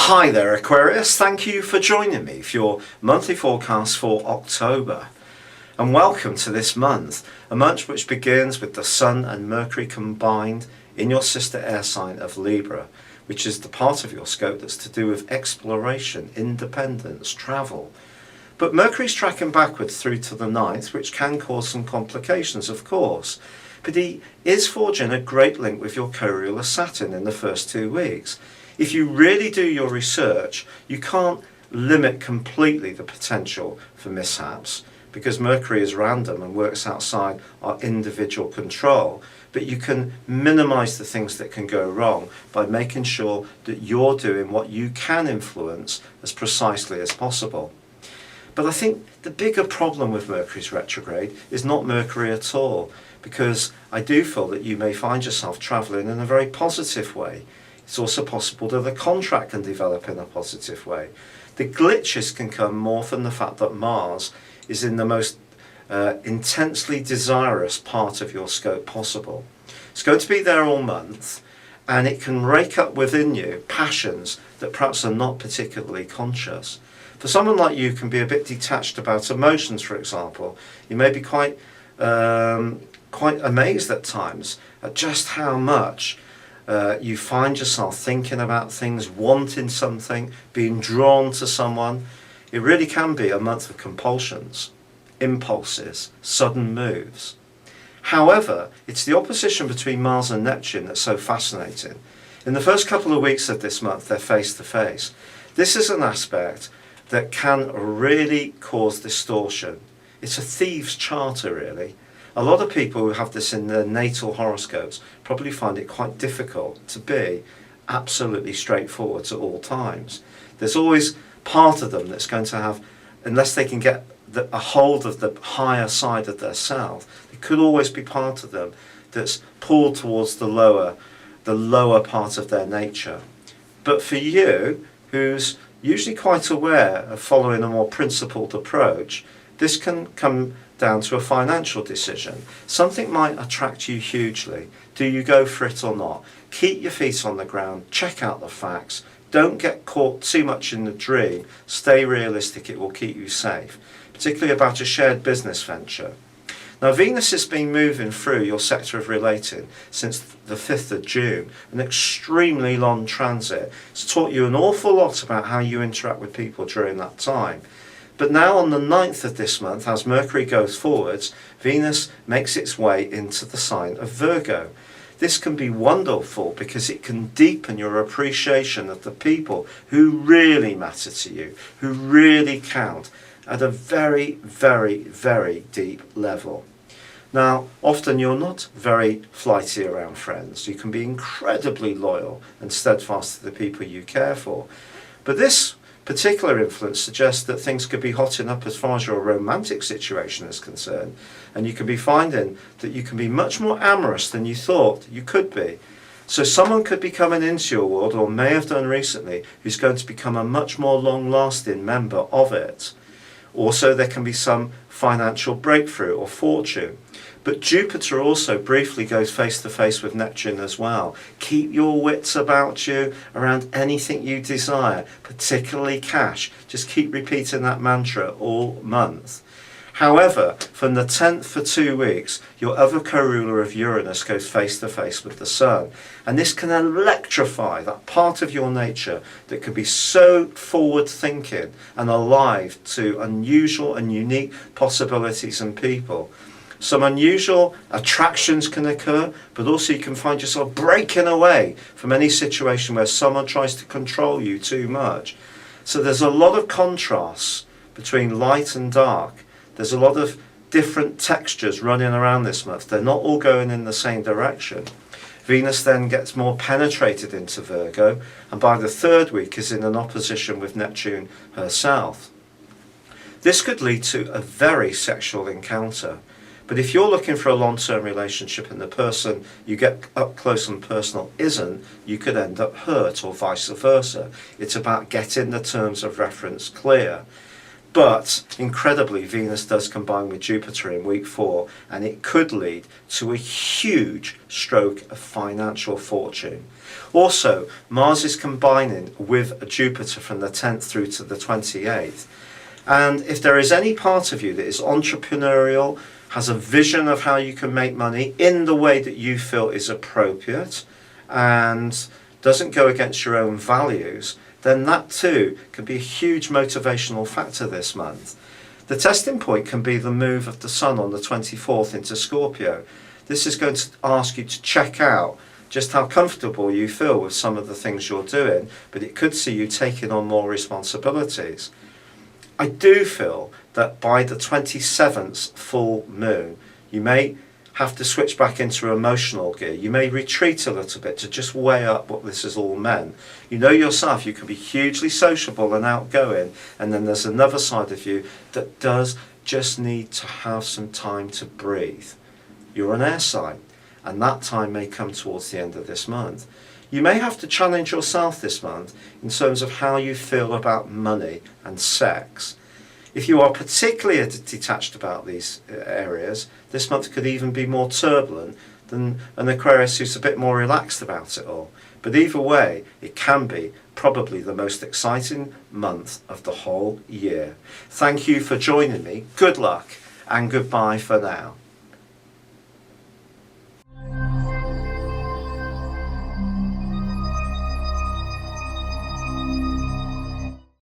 Hi there Aquarius, thank you for joining me for your monthly forecast for October. And welcome to this month, a month which begins with the Sun and Mercury combined in your sister air sign of Libra, which is the part of your scope that's to do with exploration, independence, travel. But Mercury's tracking backwards through to the 9th, which can cause some complications, of course. But he is forging a great link with your co-ruler Saturn in the first 2 weeks. If you really do your research, you can't limit completely the potential for mishaps, because Mercury is random and works outside our individual control. But you can minimize the things that can go wrong by making sure that you're doing what you can influence as precisely as possible. But I think the bigger problem with Mercury's retrograde is not Mercury at all, because I do feel that you may find yourself traveling in a very positive way. It's also possible that the contract can develop in a positive way. The glitches can come more from the fact that Mars is in the most intensely desirous part of your scope possible. It's going to be there all month, and it can rake up within you passions that perhaps are not particularly conscious. For someone like you can be a bit detached about emotions, for example. You may be quite amazed at times at just how much you find yourself thinking about things, wanting something, being drawn to someone. It really can be a month of compulsions, impulses, sudden moves. However, it's the opposition between Mars and Neptune that's so fascinating. In the first couple of weeks of this month, they're face to face. This is an aspect that can really cause distortion. It's a thieves' charter, really. A lot of people who have this in their natal horoscopes probably find it quite difficult to be absolutely straightforward at all times. There's always part of them that's going to have, unless they can get a hold of the higher side of their self, there could always be part of them that's pulled towards the lower part of their nature. But for you, who's usually quite aware of following a more principled approach, this can come down to a financial decision. Something might attract you hugely. Do you go for it or not? Keep your feet on the ground, check out the facts, don't get caught too much in the dream, stay realistic, it will keep you safe, particularly about a shared business venture. Now Venus has been moving through your sector of relating since the 5th of June, an extremely long transit. It's taught you an awful lot about how you interact with people during that time. But now on the 9th of this month, as Mercury goes forwards, Venus makes its way into the sign of Virgo. This can be wonderful because it can deepen your appreciation of the people who really matter to you, who really count at a very, very, very deep level. Now, often you're not very flighty around friends. You can be incredibly loyal and steadfast to the people you care for. But this particular influence suggests that things could be hotting up as far as your romantic situation is concerned, and you could be finding that you can be much more amorous than you thought you could be. So someone could be coming into your world, or may have done recently, who's going to become a much more long-lasting member of it. Also, there can be some financial breakthrough or fortune. But Jupiter also briefly goes face to face with Neptune as well. Keep your wits about you around anything you desire, particularly cash. Just keep repeating that mantra all month. However, from the 10th for 2 weeks, your other co-ruler of Uranus goes face to face with the Sun. And this can electrify that part of your nature that could be so forward-thinking and alive to unusual and unique possibilities and people. Some unusual attractions can occur, but also you can find yourself breaking away from any situation where someone tries to control you too much. So there's a lot of contrasts between light and dark. There's a lot of different textures running around this month. They're not all going in the same direction. Venus then gets more penetrated into Virgo, and by the 3rd week is in an opposition with Neptune herself. This could lead to a very sexual encounter. But if you're looking for a long-term relationship and the person you get up close and personal isn't, you could end up hurt, or vice versa. It's about getting the terms of reference clear. But incredibly, Venus does combine with Jupiter in week 4, and it could lead to a huge stroke of financial fortune. Also, Mars is combining with Jupiter from the 10th through to the 28th. And if there is any part of you that is entrepreneurial, has a vision of how you can make money in the way that you feel is appropriate, and doesn't go against your own values, then that too can be a huge motivational factor this month. The testing point can be the move of the Sun on the 24th into Scorpio. This is going to ask you to check out just how comfortable you feel with some of the things you're doing, but it could see you taking on more responsibilities. I do feel that by the 27th full moon, you may have to switch back into emotional gear. You may retreat a little bit to just weigh up what this has all meant. You know yourself, you can be hugely sociable and outgoing, and then there's another side of you that does just need to have some time to breathe. You're an air sign, and that time may come towards the end of this month. You may have to challenge yourself this month in terms of how you feel about money and sex. If you are particularly detached about these areas, this month could even be more turbulent than an Aquarius who's a bit more relaxed about it all. But either way, it can be probably the most exciting month of the whole year. Thank you for joining me. Good luck and goodbye for now.